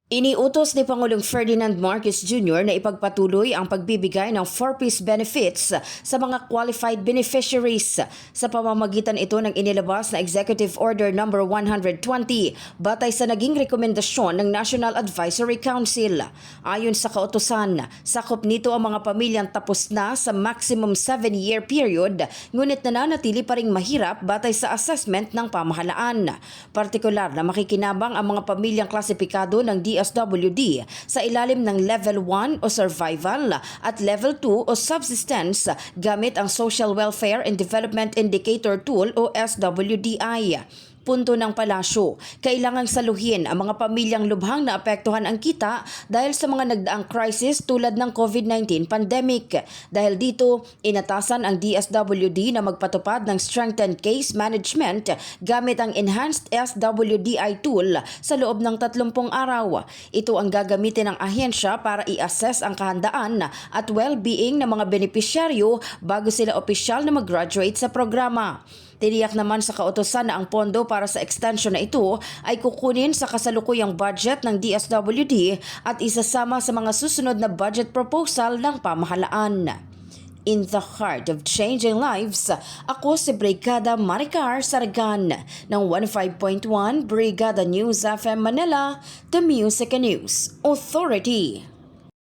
Iniutos ni Pangulong Ferdinand Marcos Jr. na ipagpatuloy ang pagbibigay ng 4-piece benefits sa mga qualified beneficiaries. Sa pamamagitan ito ng inilabas na Executive Order No. 120 batay sa naging rekomendasyon ng National Advisory Council. Ayon sa kautusan, sakop nito ang mga pamilyang tapos na sa maximum 7-year period ngunit nananatili pa ring mahirap batay sa assessment ng pamahalaan. Partikular na makikinabang ang mga pamilyang klasipikado ng DSWD sa ilalim ng Level 1 o Survival at Level 2 o Subsistence gamit ang Social Welfare and Development Indicator Tool o SWDI. Punto ng palasyo, kailangang saluhin ang mga pamilyang lubhang naapektuhan ang kita dahil sa mga nagdaang crisis tulad ng COVID-19 pandemic. Dahil dito, inatasan ang DSWD na magpatupad ng strengthened case management gamit ang enhanced SWDI tool sa loob ng 30 araw. Ito ang gagamitin ng ahensya para i-assess ang kahandaan at well-being ng mga benepisyaryo bago sila opisyal na mag-graduate sa programa. Tiniyak naman sa kautosan na ang pondo para sa extension na ito ay kukunin sa kasalukuyang budget ng DSWD at isasama sa mga susunod na budget proposal ng pamahalaan. In the heart of changing lives, ako si Brigada Maricar Saragan ng 15.1 Brigada News FM Manila, The Music and News Authority.